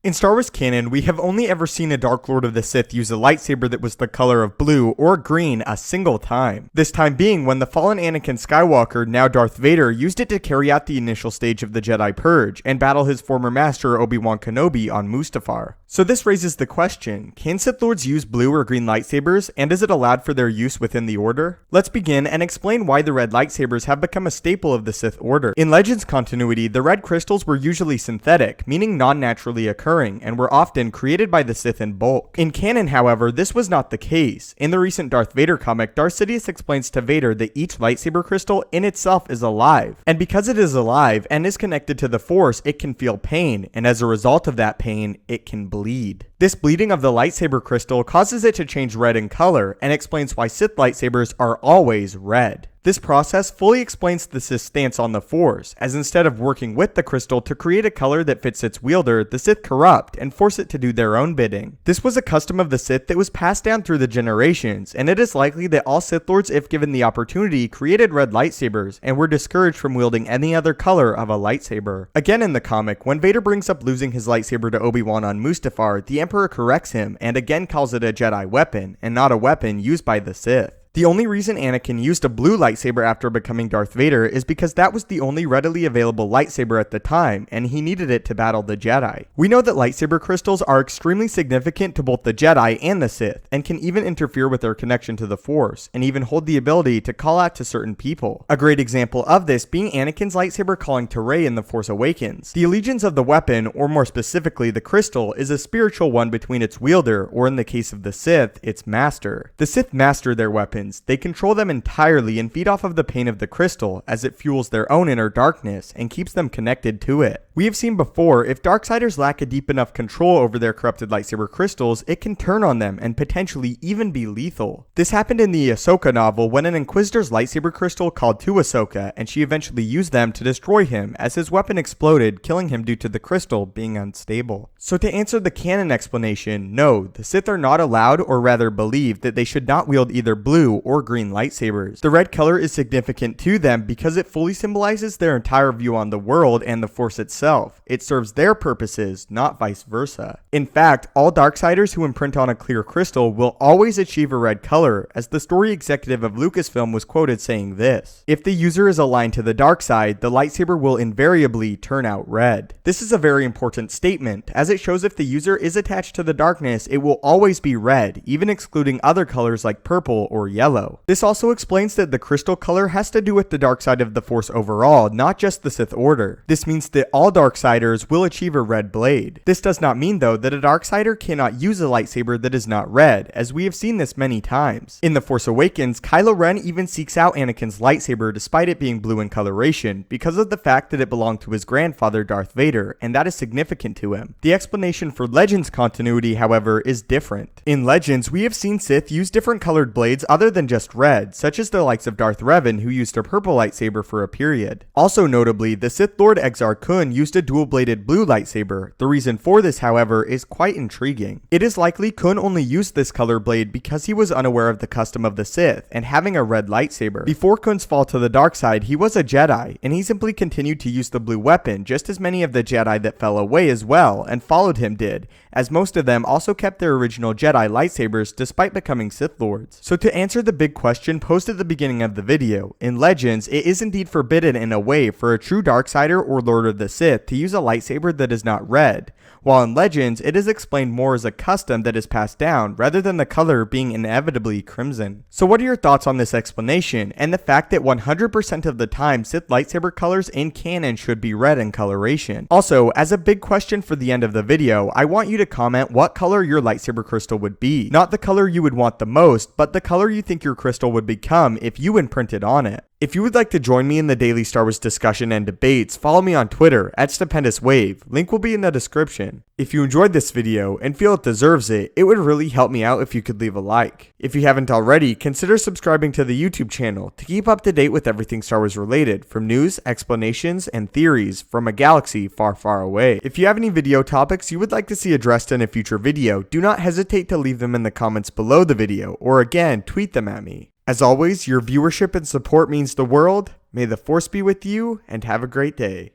In Star Wars canon, we have only ever seen a Dark Lord of the Sith use a lightsaber that was the color of blue or green a single time. This time being when the fallen Anakin Skywalker, now Darth Vader, used it to carry out the initial stage of the Jedi Purge and battle his former master Obi-Wan Kenobi on Mustafar. So this raises the question, can Sith Lords use blue or green lightsabers, and is it allowed for their use within the Order? Let's begin and explain why the red lightsabers have become a staple of the Sith Order. In Legends continuity, the red crystals were usually synthetic, meaning non-naturally occurring, and were often created by the Sith in bulk. In canon, however, this was not the case. In the recent Darth Vader comic, Darth Sidious explains to Vader that each lightsaber crystal in itself is alive, and because it is alive and is connected to the Force, it can feel pain, and as a result of that pain, it can bleed. This bleeding of the lightsaber crystal causes it to change red in color, and explains why Sith lightsabers are always red. This process fully explains the Sith's stance on the Force, as instead of working with the crystal to create a color that fits its wielder, the Sith corrupt and force it to do their own bidding. This was a custom of the Sith that was passed down through the generations, and it is likely that all Sith Lords, if given the opportunity, created red lightsabers, and were discouraged from wielding any other color of a lightsaber. Again in the comic, when Vader brings up losing his lightsaber to Obi-Wan on Mustafar, the Emperor corrects him, and again calls it a Jedi weapon, and not a weapon used by the Sith. The only reason Anakin used a blue lightsaber after becoming Darth Vader is because that was the only readily available lightsaber at the time, and he needed it to battle the Jedi. We know that lightsaber crystals are extremely significant to both the Jedi and the Sith, and can even interfere with their connection to the Force, and even hold the ability to call out to certain people. A great example of this being Anakin's lightsaber calling to Rey in The Force Awakens. The allegiance of the weapon, or more specifically the crystal, is a spiritual one between its wielder, or in the case of the Sith, its master. The Sith master their weapons. They control them entirely and feed off of the pain of the crystal, as it fuels their own inner darkness and keeps them connected to it. We have seen before, if Darksiders lack a deep enough control over their corrupted lightsaber crystals, it can turn on them and potentially even be lethal. This happened in the Ahsoka novel when an Inquisitor's lightsaber crystal called to Ahsoka, and she eventually used them to destroy him as his weapon exploded, killing him due to the crystal being unstable. So to answer the canon explanation, no, the Sith are not allowed, or rather believe, that they should not wield either blue or green lightsabers. The red color is significant to them because it fully symbolizes their entire view on the world and the Force itself. It serves their purposes, not vice versa. In fact, all Darksiders who imprint on a clear crystal will always achieve a red color, as the story executive of Lucasfilm was quoted saying this: "If the user is aligned to the dark side, the lightsaber will invariably turn out red." This is a very important statement, as it shows if the user is attached to the darkness, it will always be red, even excluding other colors like purple or yellow. This also explains that the crystal color has to do with the dark side of the Force overall, not just the Sith Order. This means that all Darksiders will achieve a red blade. This does not mean though that a Darksider cannot use a lightsaber that is not red, as we have seen this many times. In The Force Awakens, Kylo Ren even seeks out Anakin's lightsaber despite it being blue in coloration, because of the fact that it belonged to his grandfather Darth Vader, and that is significant to him. The explanation for Legends continuity, however, is different. In Legends, we have seen Sith use different colored blades other than just red, such as the likes of Darth Revan, who used a purple lightsaber for a period. Also notably, the Sith Lord Exar Kun used a dual-bladed blue lightsaber. The reason for this, however, is quite intriguing. It is likely Kun only used this color blade because he was unaware of the custom of the Sith and having a red lightsaber. Before Kun's fall to the dark side, he was a Jedi, and he simply continued to use the blue weapon, just as many of the Jedi that fell away as well and followed him did, as most of them also kept their original Jedi lightsabers despite becoming Sith Lords. So to answer the big question posed at the beginning of the video, in Legends, it is indeed forbidden in a way for a true Darksider or Lord of the Sith to use a lightsaber that is not red, while in Legends, it is explained more as a custom that is passed down rather than the color being inevitably crimson. So what are your thoughts on this explanation, and the fact that 100% of the time Sith lightsaber colors in canon should be red in coloration? Also, as a big question for the end of the video, I want you to comment what color your lightsaber crystal would be. Not the color you would want the most, but the color you think your crystal would become if you imprinted on it. If you would like to join me in the daily Star Wars discussion and debates, follow me on Twitter at Stupendous Wave. Link will be in the description. If you enjoyed this video and feel it deserves it, it would really help me out if you could leave a like. If you haven't already, consider subscribing to the YouTube channel to keep up to date with everything Star Wars related, from news, explanations, and theories from a galaxy far, far away. If you have any video topics you would like to see addressed in a future video, do not hesitate to leave them in the comments below the video, or again, tweet them at me. As always, your viewership and support means the world. May the Force be with you, and have a great day.